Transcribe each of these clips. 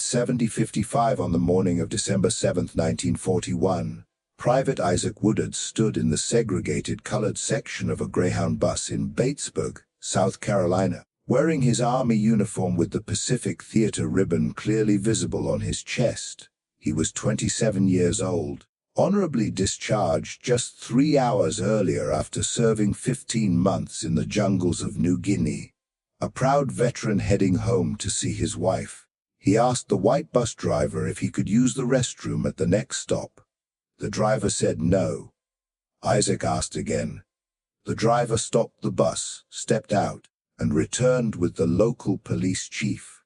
At 7:55 on the morning of December 7, 1941, Private Isaac Woodard stood in the segregated colored section of a Greyhound bus in Batesburg, South Carolina, wearing his Army uniform with the Pacific Theater ribbon clearly visible on his chest. He was 27 years old, honorably discharged just 3 hours earlier after serving 15 months in the jungles of New Guinea. A proud veteran heading home to see his wife. He asked the white bus driver if he could use the restroom at the next stop. The driver said no. Isaac asked again. The driver stopped the bus, stepped out, and returned with the local police chief.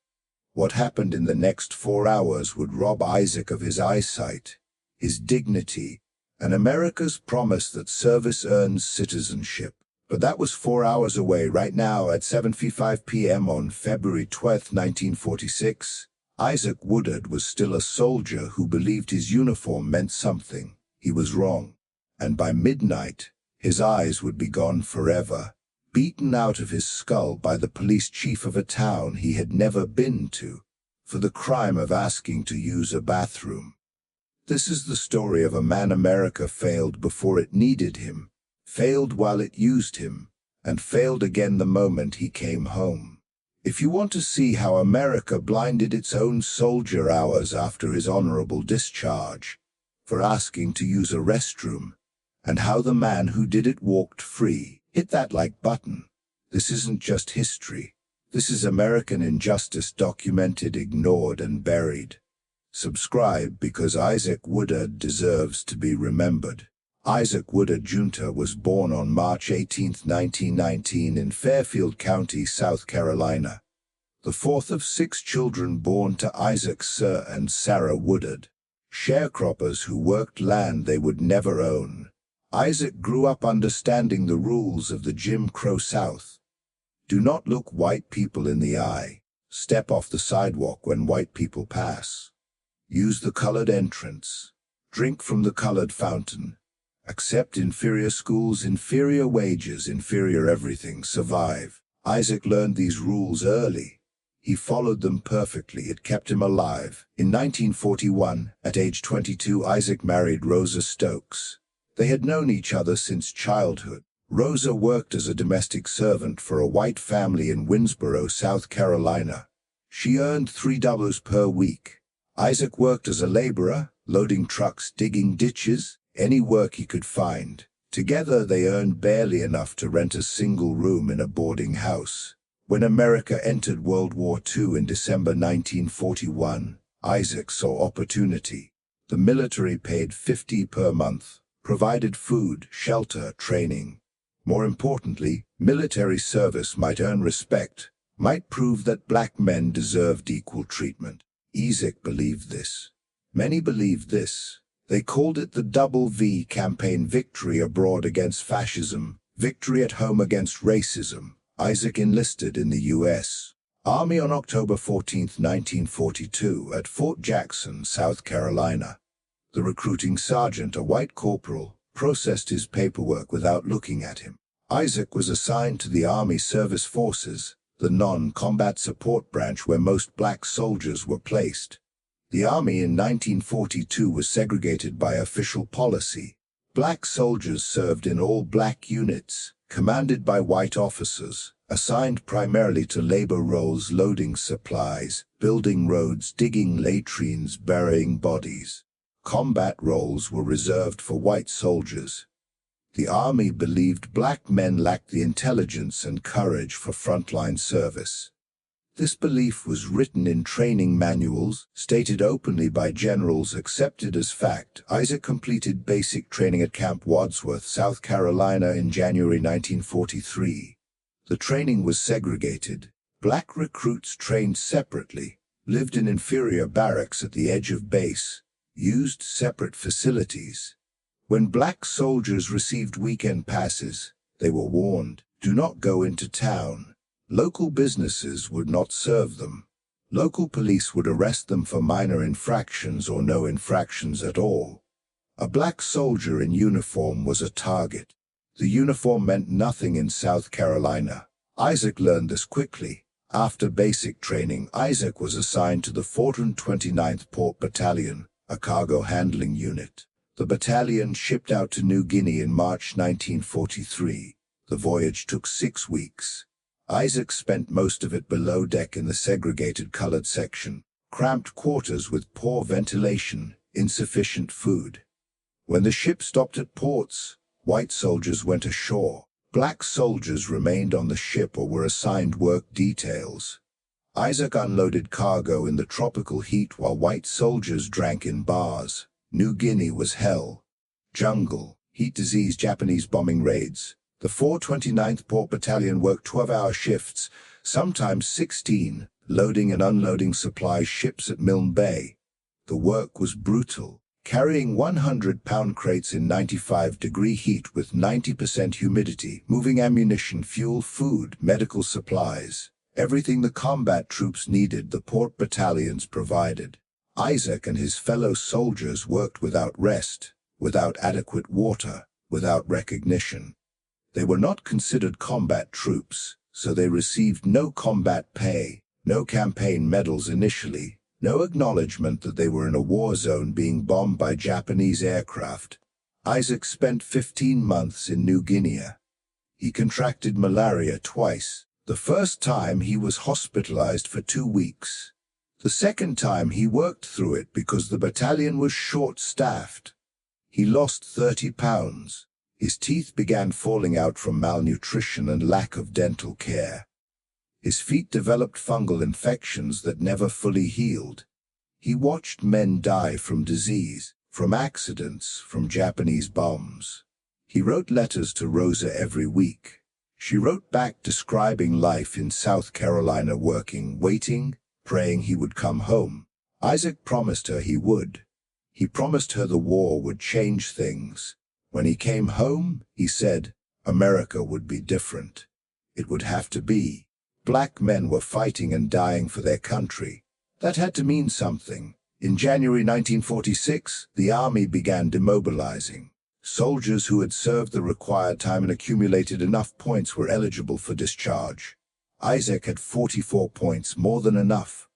What happened in the next 4 hours would rob Isaac of his eyesight, his dignity, and America's promise that service earns citizenship. But that was 4 hours away right now. At 7:55 p.m. on February 12, 1946, Isaac Woodard was still a soldier who believed his uniform meant something. He was wrong. And by midnight, his eyes would be gone forever, beaten out of his skull by the police chief of a town he had never been to, for the crime of asking to use a bathroom. This is the story of a man America failed before it needed him, failed while it used him, and failed again the moment he came home. If you want to see how America blinded its own soldier hours after his honorable discharge, for asking to use a restroom, and how the man who did it walked free, hit that like button. This isn't just history. This is American injustice documented, ignored, and buried. Subscribe because Isaac Woodard deserves to be remembered. Isaac Woodard Jr. was born on March 18, 1919 in Fairfield County, South Carolina, the fourth of 6 children born to Isaac Sir and Sarah Woodard, sharecroppers who worked land they would never own. Isaac grew up understanding the rules of the Jim Crow South. Do not look white people in the eye. Step off the sidewalk when white people pass. Use the colored entrance. Drink from the colored fountain. Accept inferior schools, inferior wages, inferior everything. Survive. Isaac learned these rules early. He followed them perfectly. It kept him alive. In 1941, at age 22, Isaac married Rosa Stokes. They had known each other since childhood. Rosa worked as a domestic servant for a white family in Winsboro, South Carolina. She earned $3 per week. Isaac worked as a laborer, loading trucks, digging ditches, any work he could find. Together they earned barely enough to rent a single room in a boarding house. When America entered World War II in December 1941, Isaac saw opportunity. The military paid $50 per month, provided food, shelter, training. More importantly, military service might earn respect, might prove that black men deserved equal treatment. Isaac believed this. Many believed this. They called it the WWII campaign: victory abroad against fascism, victory at home against racism. Isaac enlisted in the U.S. Army on October 14, 1942, at Fort Jackson, South Carolina. The recruiting sergeant, a white corporal, processed his paperwork without looking at him. Isaac was assigned to the Army Service Forces, the non-combat support branch where most black soldiers were placed. The Army in 1942 was segregated by official policy. Black soldiers served in all black units, commanded by white officers, assigned primarily to labor roles, loading supplies, building roads, digging latrines, burying bodies. Combat roles were reserved for white soldiers. The Army believed black men lacked the intelligence and courage for frontline service. This belief was written in training manuals, stated openly by generals, accepted as fact. Isaac completed basic training at Camp Wadsworth, South Carolina in January 1943. The training was segregated. Black recruits trained separately, lived in inferior barracks at the edge of base, used separate facilities. When black soldiers received weekend passes, they were warned, do not go into town. Local businesses would not serve them. Local police would arrest them for minor infractions or no infractions at all. A black soldier in uniform was a target. The uniform meant nothing in South Carolina. Isaac learned this quickly. After basic training, Isaac was assigned to the 429th Port Battalion, a cargo handling unit. The battalion shipped out to New Guinea in March 1943. The voyage took 6 weeks. Isaac spent most of it below deck in the segregated colored section, cramped quarters with poor ventilation, insufficient food. When the ship stopped at ports, white soldiers went ashore. Black soldiers remained on the ship or were assigned work details. Isaac unloaded cargo in the tropical heat while white soldiers drank in bars. New Guinea was hell. Jungle, heat disease, Japanese bombing raids. The 429th Port Battalion worked 12-hour shifts, sometimes 16, loading and unloading supply ships at Milne Bay. The work was brutal. Carrying 100-pound crates in 95-degree heat with 90% humidity, moving ammunition, fuel, food, medical supplies. Everything the combat troops needed, the port battalions provided. Isaac and his fellow soldiers worked without rest, without adequate water, without recognition. They were not considered combat troops, so they received no combat pay, no campaign medals initially, no acknowledgement that they were in a war zone being bombed by Japanese aircraft. Isaac spent 15 months in New Guinea. He contracted malaria twice. The first time he was hospitalized for 2 weeks. The second time he worked through it because the battalion was short-staffed. He lost 30 pounds. His teeth began falling out from malnutrition and lack of dental care. His feet developed fungal infections that never fully healed. He watched men die from disease, from accidents, from Japanese bombs. He wrote letters to Rosa every week. She wrote back describing life in South Carolina, working, waiting, praying he would come home. Isaac promised her he would. He promised her the war would change things. When he came home, he said, America would be different. It would have to be. Black men were fighting and dying for their country. That had to mean something. In January 1946, the army began demobilizing. Soldiers who had served the required time and accumulated enough points were eligible for discharge. Isaac had 44 points, more than enough.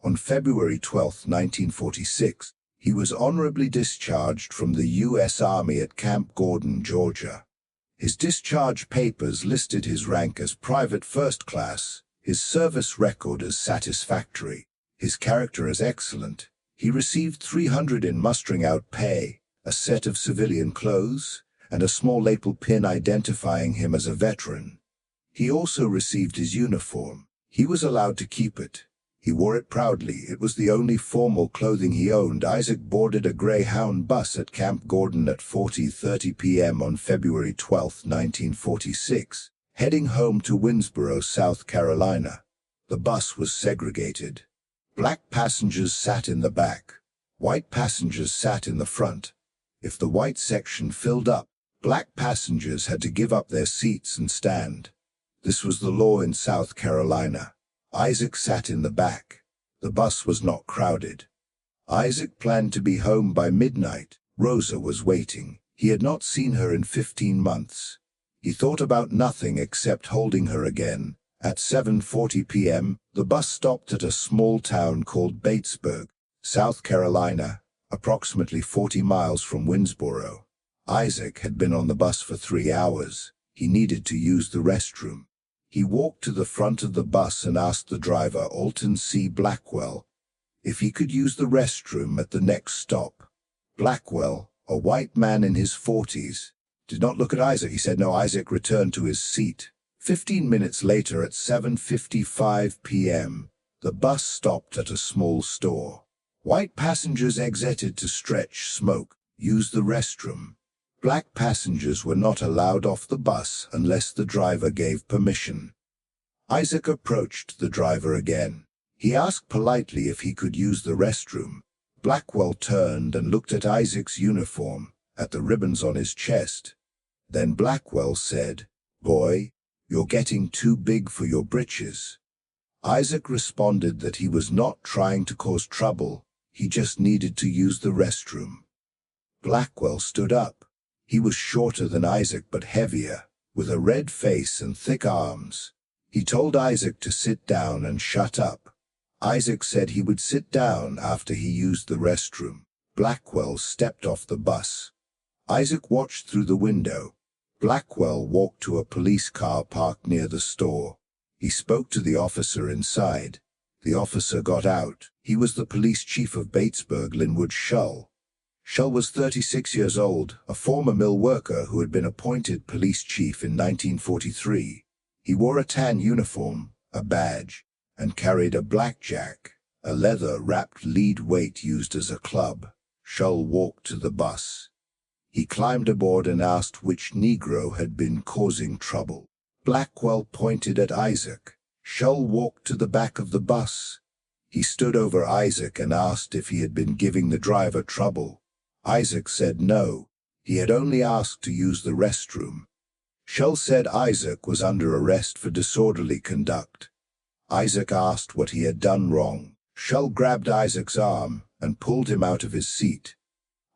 On February 12, 1946, he was honorably discharged from the U.S. Army at Camp Gordon, Georgia. His discharge papers listed his rank as Private First Class, his service record as satisfactory, his character as excellent. He received $300 in mustering out pay, a set of civilian clothes, and a small lapel pin identifying him as a veteran. He also received his uniform. He was allowed to keep it. He wore it proudly. It was the only formal clothing he owned. Isaac boarded a Greyhound bus at Camp Gordon at 4:30 p.m. on February 12, 1946, heading home to Winnsboro, South Carolina. The bus was segregated. Black passengers sat in the back. White passengers sat in the front. If the white section filled up, black passengers had to give up their seats and stand. This was the law in South Carolina. Isaac sat in the back. The bus was not crowded. Isaac planned to be home by midnight. Rosa was waiting. He had not seen her in 15 months. He thought about nothing except holding her again. At 7:40 p.m., the bus stopped at a small town called Batesburg, South Carolina, approximately 40 miles from Winnsboro. Isaac had been on the bus for 3 hours. He needed to use the restroom. He walked to the front of the bus and asked the driver, Alton C. Blackwell, if he could use the restroom at the next stop. Blackwell, a white man in his 40s, did not look at Isaac. He said no. Isaac returned to his seat. 15 minutes later, at 7:55 p.m., the bus stopped at a small store. White passengers exited to stretch, smoke, use the restroom. Black passengers were not allowed off the bus unless the driver gave permission. Isaac approached the driver again. He asked politely if he could use the restroom. Blackwell turned and looked at Isaac's uniform, at the ribbons on his chest. Then Blackwell said, "Boy, you're getting too big for your britches." Isaac responded that he was not trying to cause trouble, he just needed to use the restroom. Blackwell stood up. He was shorter than Isaac but heavier, with a red face and thick arms. He told Isaac to sit down and shut up. Isaac said he would sit down after he used the restroom. Blackwell stepped off the bus. Isaac watched through the window. Blackwell walked to a police car parked near the store. He spoke to the officer inside. The officer got out. He was the police chief of Batesburg, Linwood Shull. Shull was 36 years old, a former mill worker who had been appointed police chief in 1943. He wore a tan uniform, a badge, and carried a blackjack, a leather-wrapped lead weight used as a club. Shull walked to the bus. He climbed aboard and asked which Negro had been causing trouble. Blackwell pointed at Isaac. Shull walked to the back of the bus. He stood over Isaac and asked if he had been giving the driver trouble. Isaac said no. He had only asked to use the restroom. Shull said Isaac was under arrest for disorderly conduct. Isaac asked what he had done wrong. Shull grabbed Isaac's arm and pulled him out of his seat.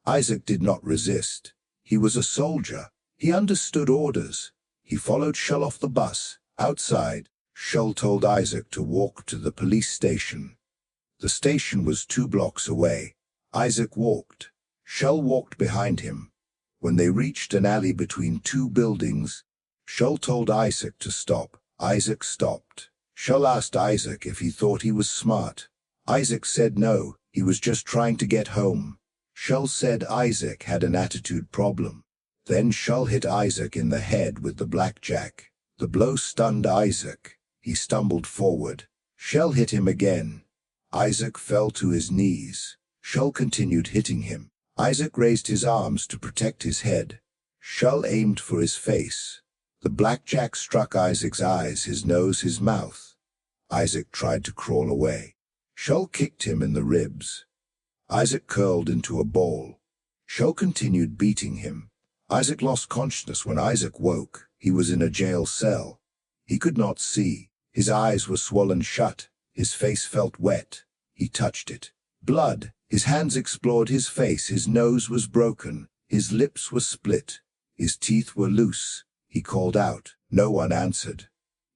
Isaac did not resist. He was a soldier. He understood orders. He followed Shull off the bus. Outside, Shull told Isaac to walk to the police station. The station was 2 blocks away. Isaac walked. Shull walked behind him. When they reached an alley between 2 buildings, Shull told Isaac to stop. Isaac stopped. Shull asked Isaac if he thought he was smart. Isaac said no, he was just trying to get home. Shull said Isaac had an attitude problem. Then Shull hit Isaac in the head with the blackjack. The blow stunned Isaac. He stumbled forward. Shull hit him again. Isaac fell to his knees. Shull continued hitting him. Isaac raised his arms to protect his head. Shull aimed for his face. The blackjack struck Isaac's eyes, his nose, his mouth. Isaac tried to crawl away. Shull kicked him in the ribs. Isaac curled into a ball. Shull continued beating him. Isaac lost consciousness when Isaac woke. He was in a jail cell. He could not see. His eyes were swollen shut. His face felt wet. He touched it. Blood. His hands explored his face. His nose was broken. His lips were split. His teeth were loose. He called out. No one answered.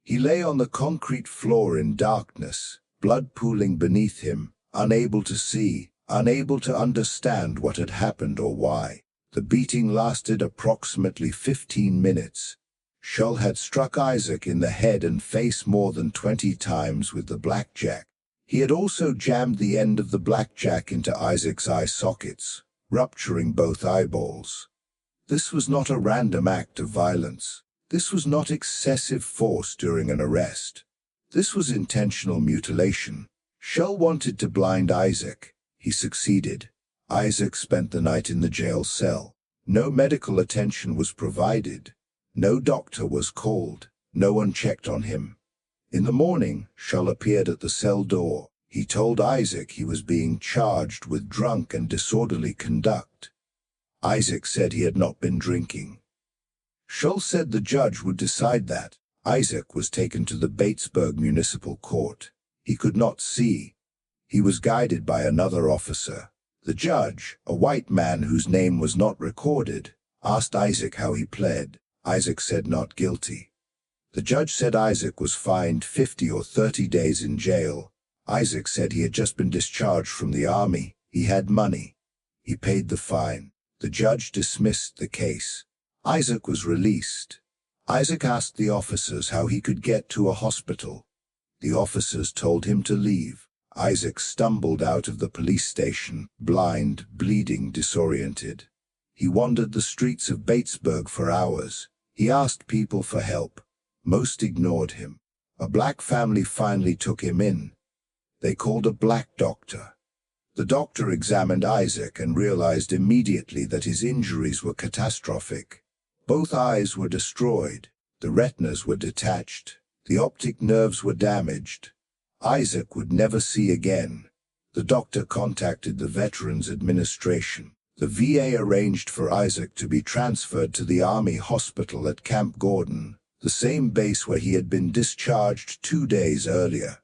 He lay on the concrete floor in darkness, blood pooling beneath him, unable to see, unable to understand what had happened or why. The beating lasted approximately 15 minutes. Shull had struck Isaac in the head and face more than 20 times with the blackjack. He had also jammed the end of the blackjack into Isaac's eye sockets, rupturing both eyeballs. This was not a random act of violence. This was not excessive force during an arrest. This was intentional mutilation. Shull wanted to blind Isaac. He succeeded. Isaac spent the night in the jail cell. No medical attention was provided. No doctor was called. No one checked on him. In the morning, Shull appeared at the cell door. He told Isaac he was being charged with drunk and disorderly conduct. Isaac said he had not been drinking. Shull said the judge would decide that. Isaac was taken to the Batesburg Municipal Court. He could not see. He was guided by another officer. The judge, a white man whose name was not recorded, asked Isaac how he pled. Isaac said not guilty. The judge said Isaac was fined 50 or 30 days in jail. Isaac said he had just been discharged from the army. He had money. He paid the fine. The judge dismissed the case. Isaac was released. Isaac asked the officers how he could get to a hospital. The officers told him to leave. Isaac stumbled out of the police station, blind, bleeding, disoriented. He wandered the streets of Batesburg for hours. He asked people for help. Most ignored him. A black family finally took him in. They called a black doctor. The doctor examined Isaac and realized immediately that his injuries were catastrophic. Both eyes were destroyed. The retinas were detached. The optic nerves were damaged. Isaac would never see again. The doctor contacted the Veterans Administration. The VA arranged for Isaac to be transferred to the Army Hospital at Camp Gordon, the same base where he had been discharged 2 days earlier.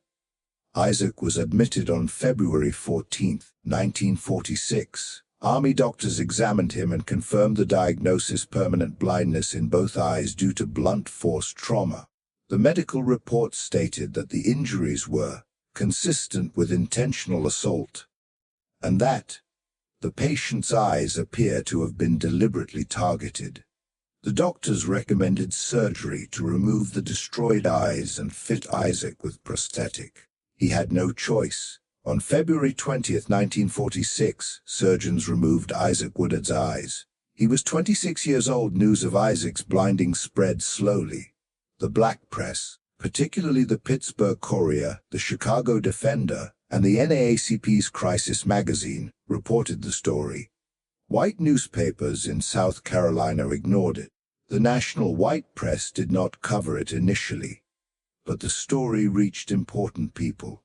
Isaac was admitted on February 14, 1946. Army doctors examined him and confirmed the diagnosis: permanent blindness in both eyes due to blunt force trauma. The medical report stated that the injuries were consistent with intentional assault, and that the patient's eyes appear to have been deliberately targeted. The doctors recommended surgery to remove the destroyed eyes and fit Isaac with prosthetic. He had no choice. On February 20, 1946, surgeons removed Isaac WWII's eyes. He was 26 years old. News of Isaac's blinding spread slowly. The black press, particularly the Pittsburgh Courier, the Chicago Defender, and the NAACP's Crisis magazine, reported the story. White newspapers in South Carolina ignored it. The national white press did not cover it initially, but the story reached important people.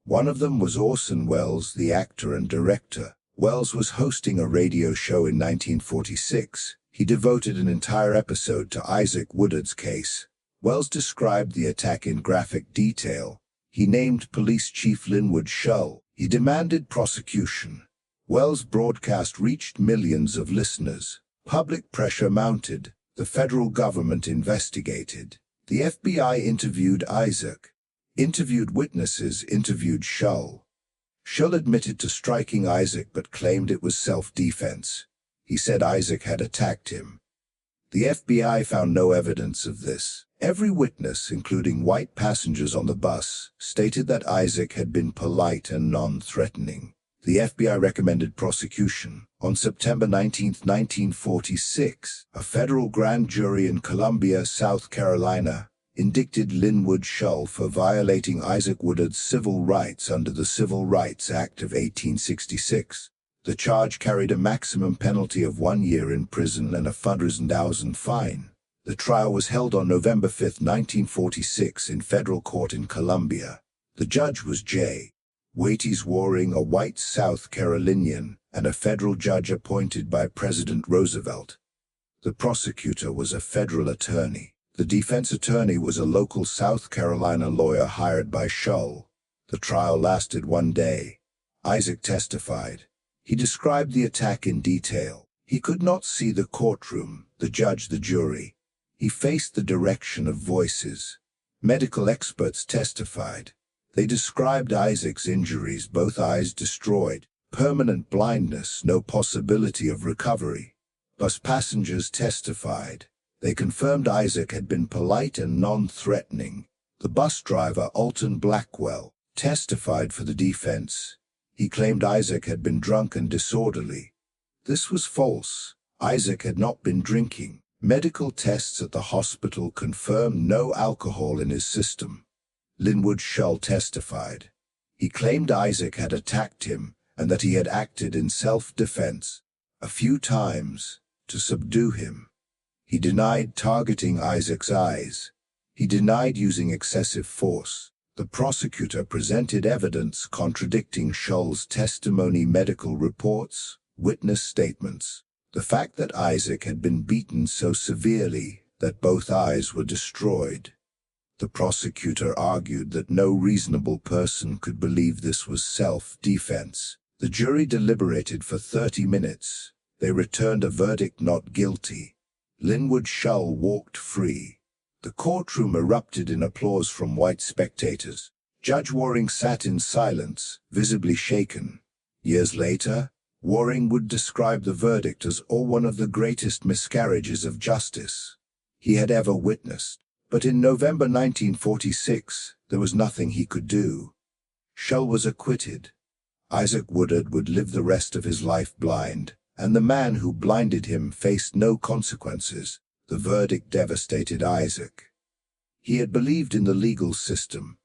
One of them was Orson Welles, the actor and director. Welles was hosting a radio show in 1946. He devoted an entire episode to Isaac WWII's case. Welles described the attack in graphic detail. He named Police Chief Linwood Shull. He demanded prosecution. Welles' broadcast reached millions of listeners. Public pressure mounted. The federal government investigated. The FBI interviewed Isaac. Interviewed witnesses, interviewed Shull. Shull admitted to striking Isaac but claimed it was self-defense. He said Isaac had attacked him. The FBI found no evidence of this. Every witness, including white passengers on the bus, stated that Isaac had been polite and non-threatening. The FBI recommended prosecution. On September 19, 1946, a federal grand jury in Columbia, South Carolina, indicted Linwood Shull for violating Isaac WWII's civil rights under the Civil Rights Act of 1866. The charge carried a maximum penalty of 1 year in prison and a $100,000 fine. The trial was held on November 5, 1946 in federal court in Columbia. The judge was J. Waites Waring, a white South Carolinian, and a federal judge appointed by President Roosevelt. The prosecutor was a federal attorney. The defense attorney was a local South Carolina lawyer hired by Shull. The trial lasted 1 day. Isaac testified. He described the attack in detail. He could not see the courtroom, the judge, the jury. He faced the direction of voices. Medical experts testified. They described Isaac's injuries: both eyes destroyed, permanent blindness, no possibility of recovery. Bus passengers testified. They confirmed Isaac had been polite and non-threatening. The bus driver, Alton Blackwell, testified for the defense. He claimed Isaac had been drunk and disorderly. This was false. Isaac had not been drinking. Medical tests at the hospital confirmed no alcohol in his system. Linwood Shull testified. He claimed Isaac had attacked him and that he had acted in self-defense a few times to subdue him. He denied targeting Isaac's eyes. He denied using excessive force. The prosecutor presented evidence contradicting Shull's testimony: medical reports, witness statements. The fact that Isaac had been beaten so severely that both eyes were destroyed. The prosecutor argued that no reasonable person could believe this was self-defense. The jury deliberated for 30 minutes. They returned a verdict: not guilty. Linwood Shull walked free. The courtroom erupted in applause from white spectators. Judge Waring sat in silence, visibly shaken. Years later, Waring would describe the verdict as one of the greatest miscarriages of justice he had ever witnessed. But in November 1946, there was nothing he could do. Shull was acquitted. Isaac WWII would live the rest of his life blind, and the man who blinded him faced no consequences. The verdict devastated Isaac. He had believed in the legal system.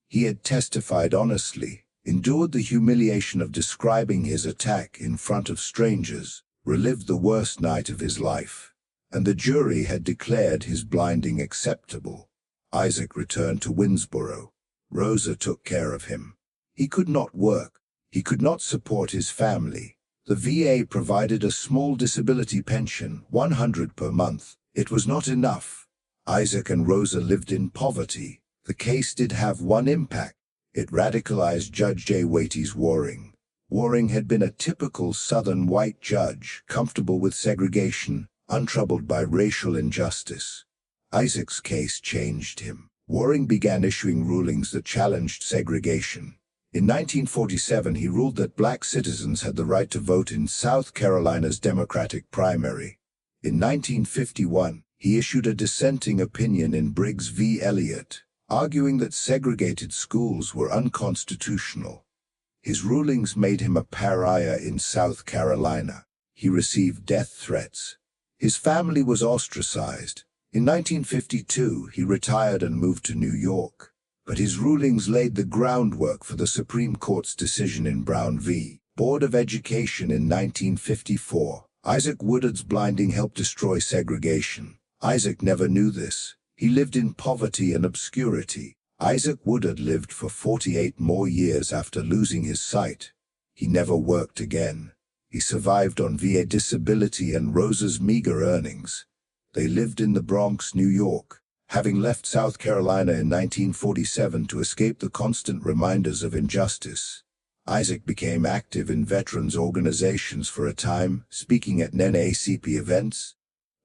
He had testified honestly, endured the humiliation of describing his attack in front of strangers, relived the worst night of his life, and the jury had declared his blinding acceptable. Isaac returned to Winsboro. Rosa took care of him. He could not work. He could not support his family. The VA provided a small disability pension, $100 per month. It was not enough. Isaac and Rosa lived in poverty. The case did have one impact. It radicalized Judge J. Waites Waring. Waring had been a typical Southern white judge, comfortable with segregation, untroubled by racial injustice. Isaac's case changed him. Waring began issuing rulings that challenged segregation. In 1947, he ruled that black citizens had the right to vote in South Carolina's Democratic primary. In 1951, he issued a dissenting opinion in Briggs v. Elliott, arguing that segregated schools were unconstitutional. His rulings made him a pariah in South Carolina. He received death threats. His family was ostracized. In 1952, he retired and moved to New York. But his rulings laid the groundwork for the Supreme Court's decision in Brown v. Board of Education in 1954. Isaac Woodard's blinding helped destroy segregation. Isaac never knew this. He lived in poverty and obscurity. Isaac Woodard lived for 48 more years after losing his sight. He never worked again. He survived on VA disability and Rosa's meager earnings. They lived in the Bronx, New York, having left South Carolina in 1947 to escape the constant reminders of injustice. Isaac became active in veterans organizations for a time, speaking at NAACP events.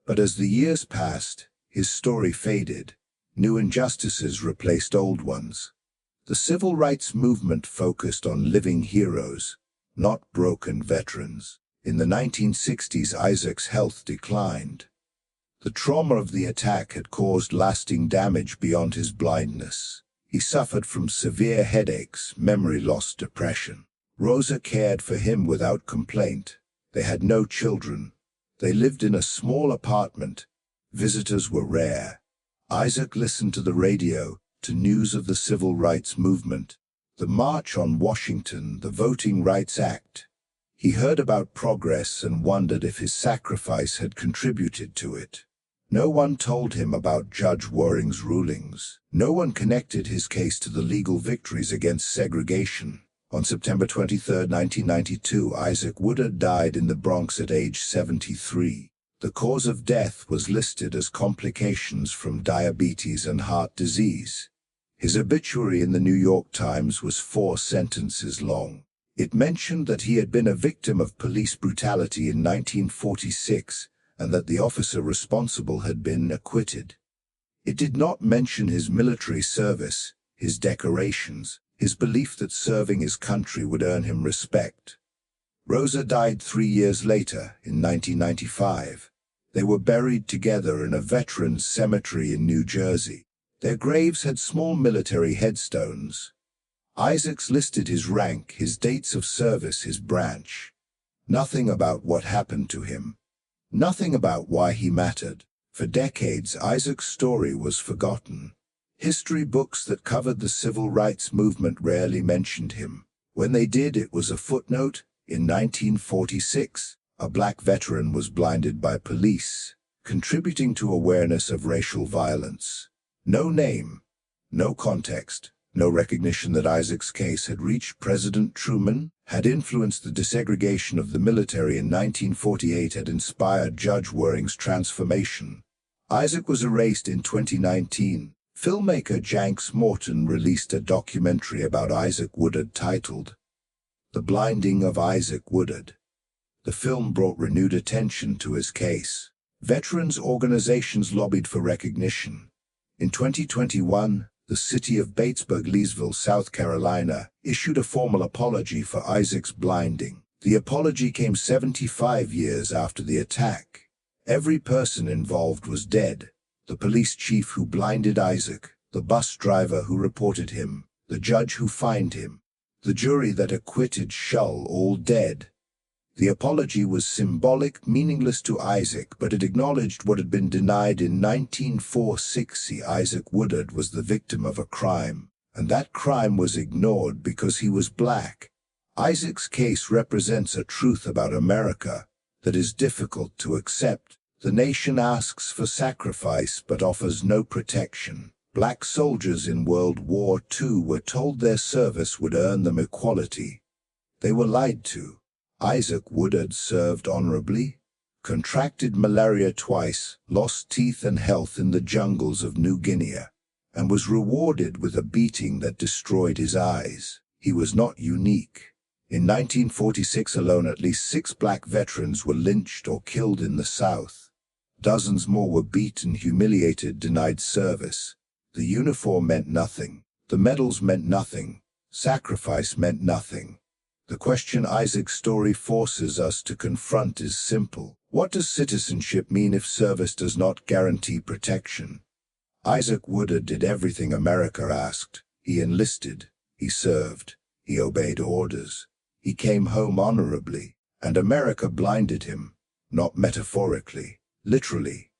But as the years passed, his story faded. New injustices replaced old ones. The civil rights movement focused on living heroes, not broken veterans. In the 1960s, Isaac's health declined. The trauma of the attack had caused lasting damage beyond his blindness. He suffered from severe headaches, memory loss, depression. Rosa cared for him without complaint. They had no children. They lived in a small apartment. Visitors were rare. Isaac listened to the radio, to news of the civil rights movement, the March on Washington, the Voting Rights Act. He heard about progress and wondered if his sacrifice had contributed to it. No one told him about Judge Waring's rulings. No one connected his case to the legal victories against segregation. On September 23, 1992, Isaac Woodard died in the Bronx at age 73. The cause of death was listed as complications from diabetes and heart disease. His obituary in the New York Times was 4 sentences long. It mentioned that he had been a victim of police brutality in 1946, and that the officer responsible had been acquitted. It did not mention his military service, his decorations, his belief that serving his country would earn him respect. Rosa died 3 years later, in 1995. They were buried together in a veterans' cemetery in New Jersey. Their graves had small military headstones. Isaac's listed his rank, his dates of service, his branch. Nothing about what happened to him. Nothing about why he mattered. For decades, Isaac's story was forgotten. History books that covered the civil rights movement rarely mentioned him. When they did, it was a footnote. In 1946, a black veteran was blinded by police, contributing to awareness of racial violence. No name, no context, no recognition that Isaac's case had reached President Truman, had influenced the desegregation of the military in 1948, had inspired Judge Waring's transformation. Isaac was erased in 2019. Filmmaker Janks Morton released a documentary about Isaac Woodard titled The Blinding of Isaac Woodard. The film brought renewed attention to his case. Veterans organizations lobbied for recognition. In 2021, the city of Batesburg-Leesville, South Carolina, issued a formal apology for Isaac's blinding. The apology came 75 years after the attack. Every person involved was dead. The police chief who blinded Isaac, the bus driver who reported him, the judge who fined him, the jury that acquitted Shull, all dead. The apology was symbolic, meaningless to Isaac, but it acknowledged what had been denied in 1946. Isaac Woodard was the victim of a crime, and that crime was ignored because he was black. Isaac's case represents a truth about America that is difficult to accept. The nation asks for sacrifice but offers no protection. Black soldiers in World War II were told their service would earn them equality. They were lied to. Isaac Woodard served honorably, contracted malaria twice, lost teeth and health in the jungles of New Guinea, and was rewarded with a beating that destroyed his eyes. He was not unique. In 1946 alone, at least 6 black veterans were lynched or killed in the South. Dozens more were beaten, humiliated, denied service. The uniform meant nothing. The medals meant nothing. Sacrifice meant nothing. The question Isaac's story forces us to confront is simple. What does citizenship mean if service does not guarantee protection? Isaac Woodard did everything America asked. He enlisted. He served. He obeyed orders. He came home honorably. And America blinded him. Not metaphorically. Literally.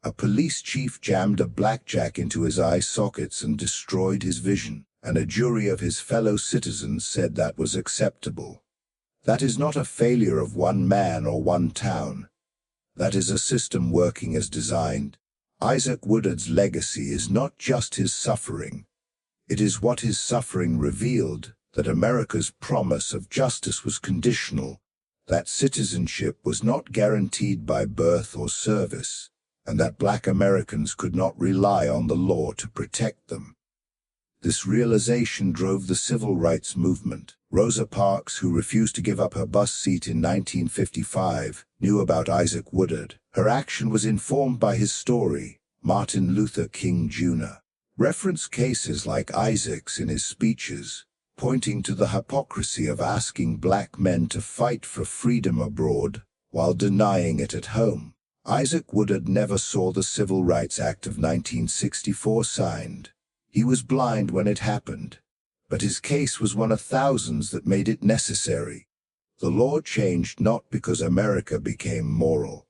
A police chief jammed a blackjack into his eye sockets and destroyed his vision, and a jury of his fellow citizens said that was acceptable. That is not a failure of one man or one town. That is a system working as designed. Isaac Woodard's legacy is not just his suffering. It is what his suffering revealed, that America's promise of justice was conditional, that citizenship was not guaranteed by birth or service, and that Black Americans could not rely on the law to protect them. This realization drove the civil rights movement. Rosa Parks, who refused to give up her bus seat in 1955, knew about Isaac Woodard. Her action was informed by his story. Martin Luther King Jr. referenced cases like Isaac's in his speeches, pointing to the hypocrisy of asking black men to fight for freedom abroad while denying it at home. Isaac Woodard never saw the Civil Rights Act of 1964 signed. He was blind when it happened, but his case was one of thousands that made it necessary. The law changed not because America became moral,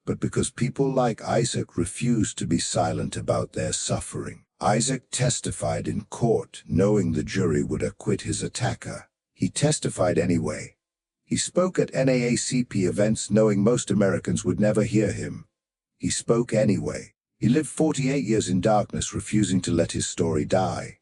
but because people like Isaac refused to be silent about their suffering. Isaac testified in court knowing the jury would acquit his attacker. He testified anyway. He spoke at NAACP events knowing most Americans would never hear him. He spoke anyway. He lived 48 years in darkness, refusing to let his story die.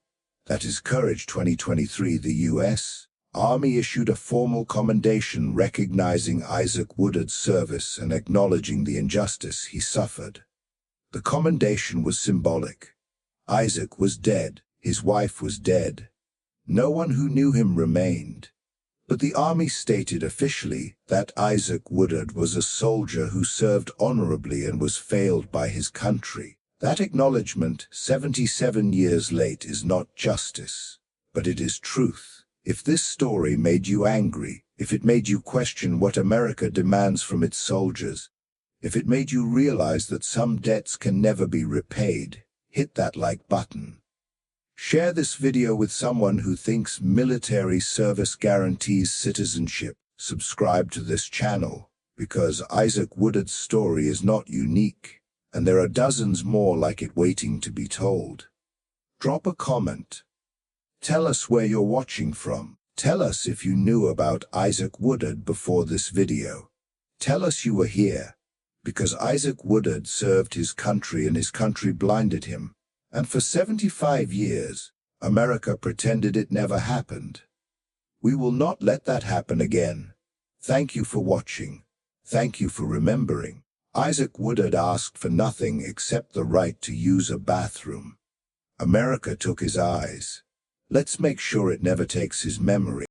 That is courage. 2023. The U.S. Army issued a formal commendation recognizing Isaac Woodard's service and acknowledging the injustice he suffered. The commendation was symbolic. Isaac was dead. His wife was dead. No one who knew him remained. But the Army stated officially that Isaac Woodard was a soldier who served honorably and was failed by his country. That acknowledgement, 77 years late, is not justice, but it is truth. If this story made you angry, if it made you question what America demands from its soldiers, if it made you realize that some debts can never be repaid, hit that like button. Share this video with someone who thinks military service guarantees citizenship. Subscribe to this channel, because Isaac Woodard's story is not unique, and there are dozens more like it waiting to be told. Drop a comment. Tell us where you're watching from. Tell us if you knew about Isaac Woodard before this video. Tell us you were here, because Isaac Woodard served his country and his country blinded him. And for 75 years, America pretended it never happened. We will not let that happen again. Thank you for watching. Thank you for remembering. Isaac Woodard asked for nothing except the right to use a bathroom. America took his eyes. Let's make sure it never takes his memory.